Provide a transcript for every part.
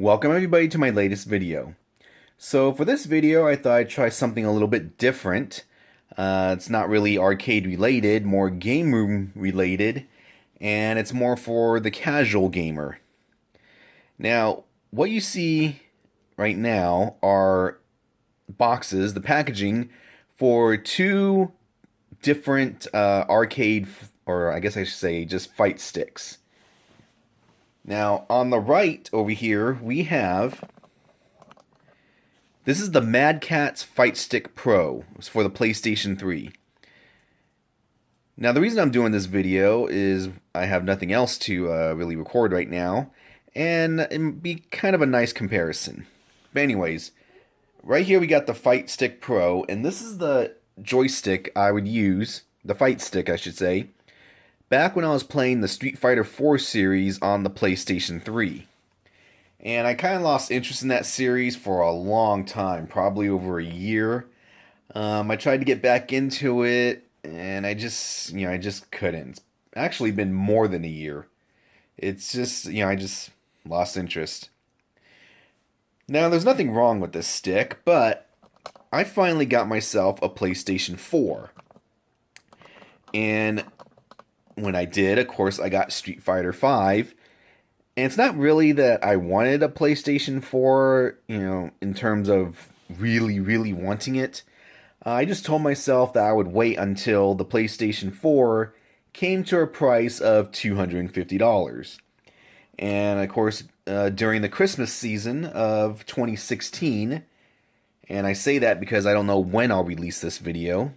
Welcome everybody to my latest video. So for this video I thought I'd try something a little bit different. It's not really arcade related, more game room related, and it's more for the casual gamer. Now what you see right now are boxes, the packaging for two different arcade, or I guess I should say just fight sticks. Now, on the right over here, we have, this is the Madcatz Fightstick Pro. It's for the PlayStation 3. Now, the reason I'm doing this video is I have nothing else to really record right now, and it'd be kind of a nice comparison. But anyways, right here we got the Fightstick Pro, and this is the joystick I would use, the fight stick I should say, back when I was playing the Street Fighter 4 series on the PlayStation 3. And I kind of lost interest in that series for a long time, probably over a year. I tried to get back into it, and I just couldn't. It's actually been more than a year. It's just, I just lost interest. Now, there's nothing wrong with this stick, but I finally got myself a PlayStation 4. And when I did, of course, I got Street Fighter 5. And it's not really that I wanted a PlayStation 4, in terms of really wanting it. I just told myself that I would wait until the PlayStation 4 came to a price of $250. And of course, during the Christmas season of 2016, and I say that because I don't know when I'll release this video,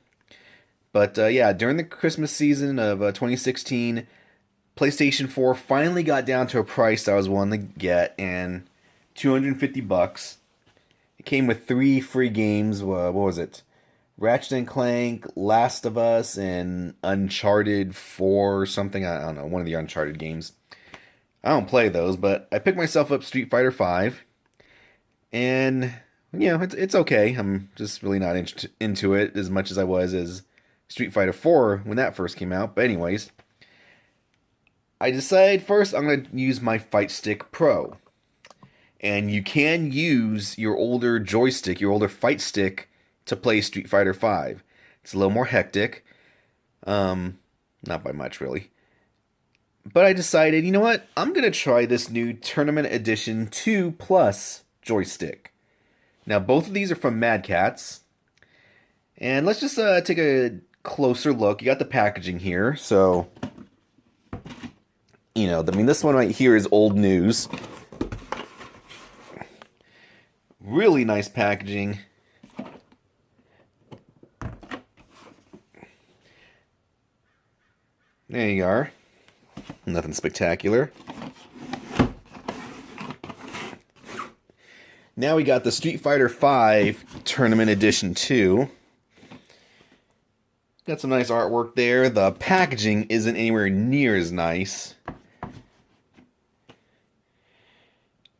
but yeah, during the Christmas season of 2016, PlayStation 4 finally got down to a price I was willing to get, and $250. It came with 3 free games. What was it? Ratchet and Clank, Last of Us, and Uncharted 4 or something. I don't know, one of the Uncharted games. I don't play those, but I picked myself up Street Fighter 5, and it's okay. I'm just really not into it as much as I was as Street Fighter 4 when that first came out. But anyways, I decided first I'm going to use my Fightstick Pro. And you can use your older joystick, your older fight stick, to play Street Fighter 5. It's a little more hectic. Not by much, really. But I decided, you know what? I'm going to try this new Tournament Edition 2 Plus joystick. Now, both of these are from Madcatz. And let's just take a closer look. You got the packaging here, so this one right here is old news. Really nice packaging. There you are. Nothing spectacular. Now we got the Street Fighter 5 Tournament Edition 2. Got some nice artwork there. The packaging isn't anywhere near as nice.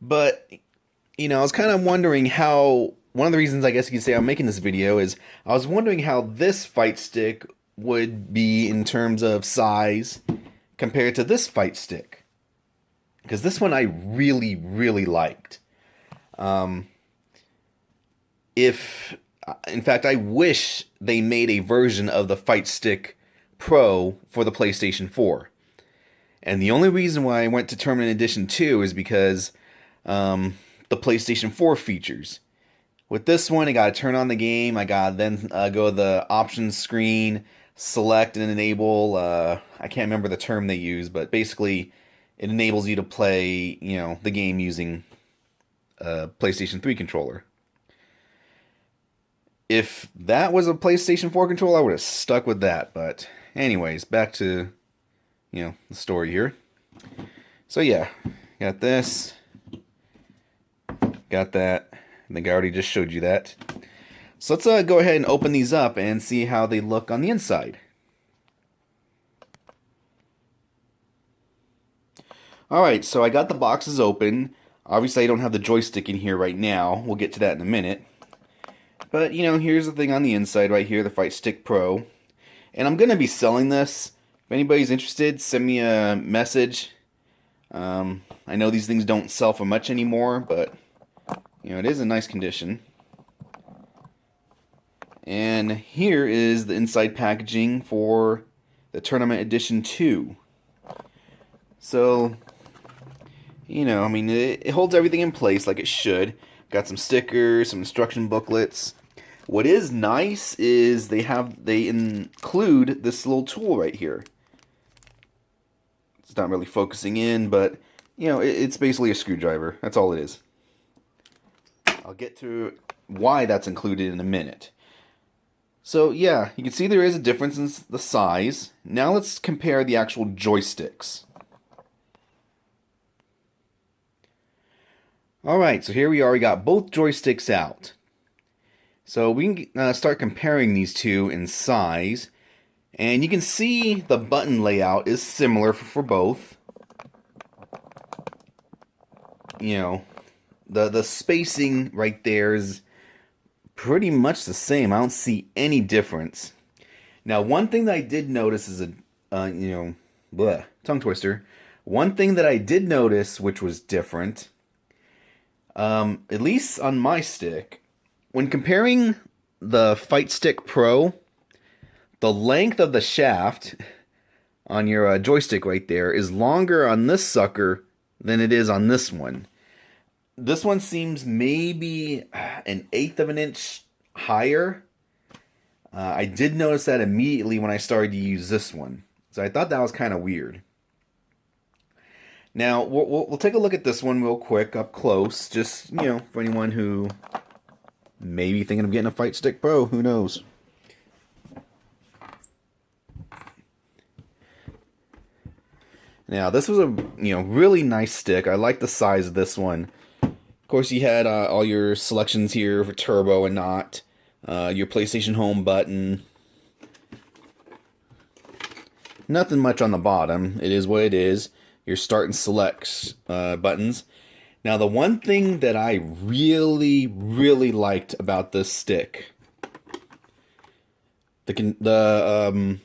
But, I was kind of wondering how, one of the reasons I guess you could say I'm making this video is, I was wondering how this fight stick would be in terms of size compared to this fight stick. Because this one I really liked. In fact, I wish they made a version of the Fightstick Pro for the PlayStation 4. And the only reason why I went to Tournament Edition 2 is because the PlayStation 4 features. With this one, I got to turn on the game. I got to then go to the options screen, select and enable. I can't remember the term they use, but basically it enables you to play, the game using a PlayStation 3 controller. If that was a PlayStation 4 controller, I would have stuck with that. But anyways, back to, the story here. So yeah, got this. Got that. I think I already just showed you that. So let's go ahead and open these up and see how they look on the inside. Alright, so I got the boxes open. Obviously I don't have the joystick in here right now. We'll get to that in a minute. But, here's the thing on the inside right here, the Fightstick Pro. And I'm going to be selling this. If anybody's interested, send me a message. I know these things don't sell for much anymore, but you know, it is in nice condition. And here is the inside packaging for the Tournament Edition 2. So, you know, I mean, it holds everything in place like it should. Got some stickers, some instruction booklets. What is nice is they include this little tool right here. It's not really focusing in, but you know, it's basically a screwdriver. That's all it is. I'll get to why that's included in a minute. So yeah, you can see there is a difference in the size. Now let's compare the actual joysticks. Alright, so here we are. We got both joysticks out. So we can start comparing these two in size. And you can see the button layout is similar for both. You know, the spacing right there is pretty much the same. I don't see any difference. Now, one thing that I did notice is tongue twister. One thing that I did notice, which was different, at least on my stick, when comparing the Fightstick Pro, the length of the shaft on your joystick right there is longer on this sucker than it is on this one. This one seems maybe 1/8 of an inch higher. I did notice that immediately when I started to use this one. So I thought that was kind of weird. Now, we'll take a look at this one real quick up close. Just, you know, for anyone who may be thinking of getting a Fightstick Pro. Who knows? Now, this was a really nice stick. I like the size of this one. Of course, you had all your selections here for turbo and not. Your PlayStation Home button. Nothing much on the bottom. It is what it is. Your start and select buttons. Now, the one thing that I really liked about this stick, the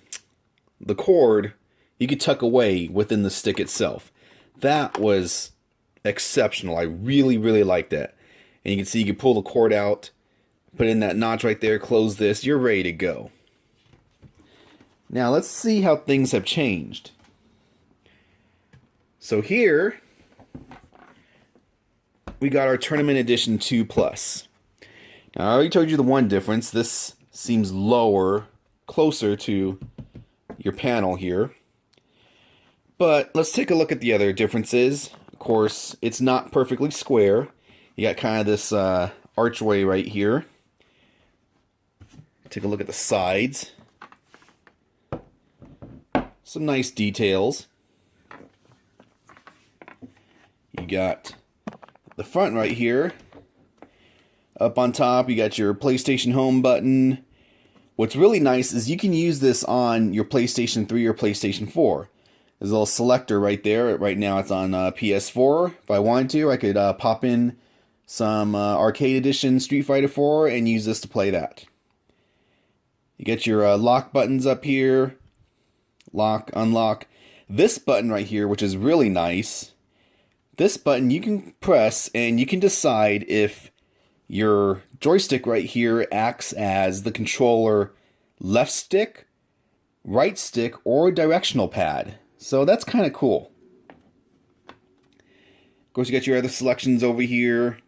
cord, you could tuck away within the stick itself. That was exceptional. I really liked that. And you can see you can pull the cord out, put in that notch right there, close this, you're ready to go. Now let's see how things have changed. So here we got our Tournament Edition 2 Plus. Now I already told you the one difference. This seems lower, closer to your panel here. But let's take a look at the other differences. Of course, it's not perfectly square. You got kind of this archway right here. Take a look at the sides. Some nice details. You got the front right here. Up on top, you got your PlayStation Home button. What's really nice is you can use this on your PlayStation 3 or PlayStation 4. There's a little selector right there. Right now it's on PS4. If I wanted to, I could pop in some Arcade Edition Street Fighter 4 and use this to play that. You get your lock buttons up here. Lock, unlock. This button right here, which is really nice. This button you can press and you can decide if your joystick right here acts as the controller left stick, right stick, or directional pad. So that's kind of cool. Of course, you got your other selections over here.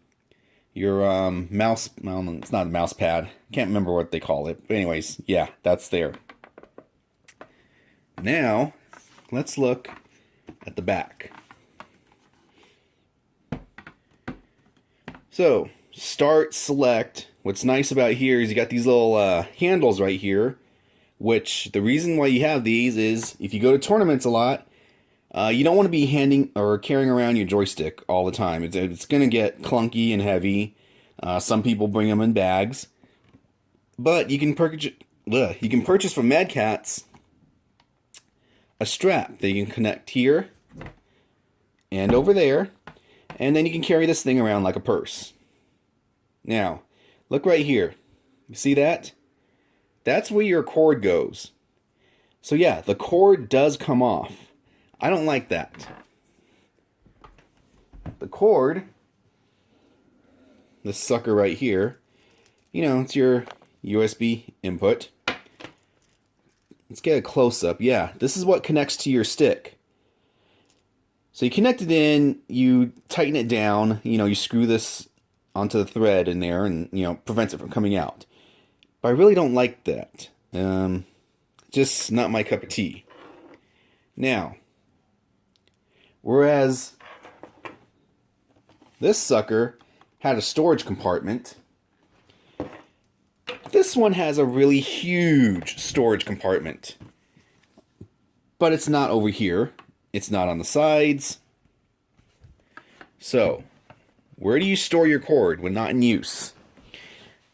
Your mouse, well, it's not a mouse pad. Can't remember what they call it. But anyways, yeah, that's there. Now, let's look at the back. So, start, select. What's nice about here is you got these little handles right here. Which, the reason why you have these is, if you go to tournaments a lot, you don't want to be handing or carrying around your joystick all the time. It's going to get clunky and heavy. Some people bring them in bags. But you can purchase from Madcatz a strap that you can connect here and over there. And then you can carry this thing around like a purse. Now, look right here. You see that? That's where your cord goes. So yeah, the cord does come off. I don't like that. the cord, this sucker right here, you know, it's your USB input. Let's get a close-up. Yeah, this is what connects to your stick. So you connect it in, you tighten it down, you know, you screw this onto the thread in there and, you know, prevents it from coming out. But I really don't like that. Just not my cup of tea. Now, whereas this sucker had a storage compartment, this one has a really huge storage compartment. But it's not over here. It's not on the sides. So, where do you store your cord when not in use?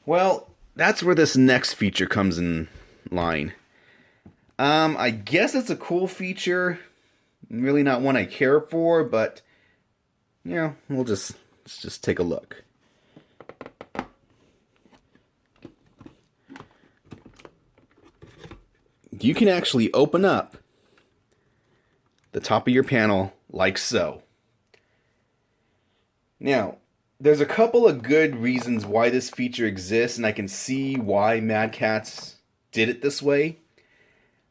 Well, that's where this next feature comes in line. I guess it's a cool feature. Really not one I care for, but, you know, let's just take a look. You can actually open up the top of your panel like so. Now, there's a couple of good reasons why this feature exists, and I can see why Madcatz did it this way.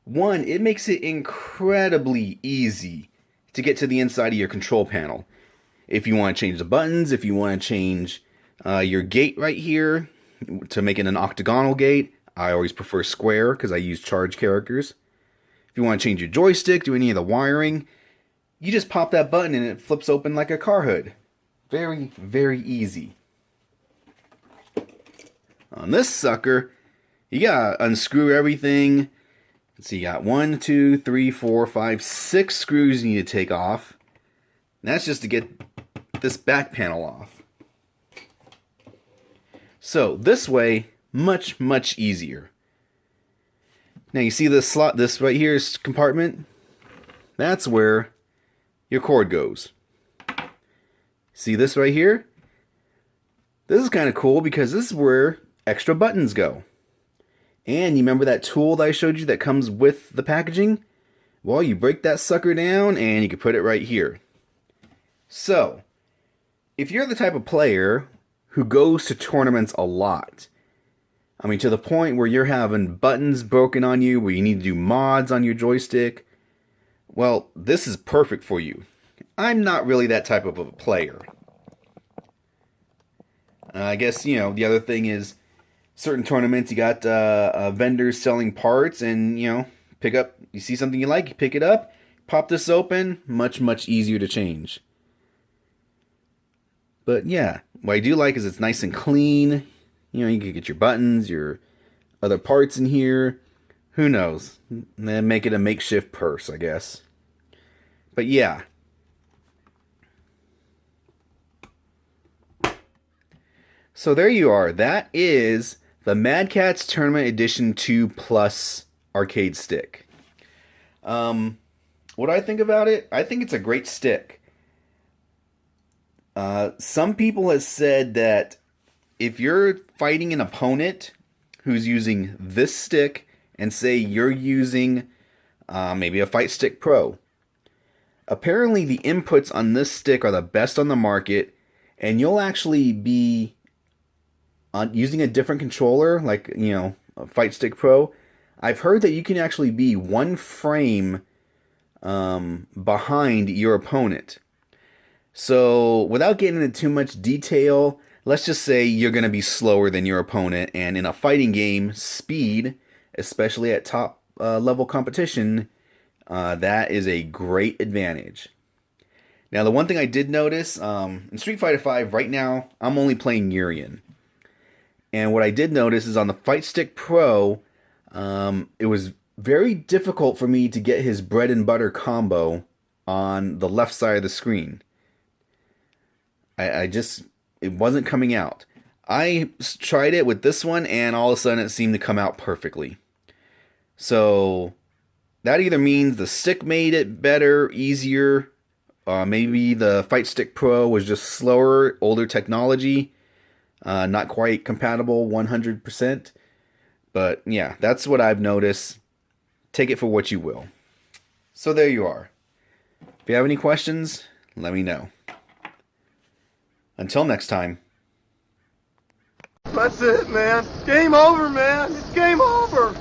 One, it makes it incredibly easy to get to the inside of your control panel. If you want to change the buttons, if you want to change your gate right here to make it an octagonal gate, I always prefer square because I use charge characters. If you want to change your joystick, do any of the wiring, you just pop that button and it flips open like a car hood. Very, very easy. On this sucker, you gotta unscrew everything. Let's see, you got 1, 2, 3, 4, 5, 6 screws you need to take off. And that's just to get this back panel off. So this way, much, much easier. Now you see this slot, this right here is compartment. That's where your cord goes. See this right here? This is kind of cool because this is where extra buttons go. And you remember that tool that I showed you that comes with the packaging? Well, you break that sucker down and you can put it right here. So, if you're the type of player who goes to tournaments a lot, I mean, to the point where you're having buttons broken on you, where you need to do mods on your joystick, well, this is perfect for you. I'm not really that type of a player. I guess, you know, the other thing is certain tournaments, you got vendors selling parts, and, you know, you see something you like, you pick it up, pop this open, much, much easier to change. But yeah, what I do like is it's nice and clean. You know, you can get your buttons, your other parts in here. Who knows? Then make it a makeshift purse, I guess. But yeah. So there you are. That is the Madcatz Tournament Edition 2 Plus arcade stick. What do I think about it? I think it's a great stick. Some people have said that if you're fighting an opponent who's using this stick, and say you're using maybe a Fightstick Pro, apparently the inputs on this stick are the best on the market, and you'll actually be using a different controller, like, you know, a Fightstick Pro. I've heard that you can actually be one frame behind your opponent. So, without getting into too much detail, let's just say you're going to be slower than your opponent, and in a fighting game, speed, especially at top level competition, that is a great advantage. Now, the one thing I did notice, in Street Fighter V, right now, I'm only playing Urian. And what I did notice is on the Fightstick Pro, it was very difficult for me to get his bread and butter combo on the left side of the screen. It wasn't coming out. I tried it with this one, and all of a sudden it seemed to come out perfectly. So, that either means the stick made it better, easier, maybe the Fightstick Pro was just slower, older technology, not quite compatible 100%. But yeah, that's what I've noticed. Take it for what you will. So there you are. If you have any questions, let me know. Until next time. That's it, man. Game over, man. It's game over.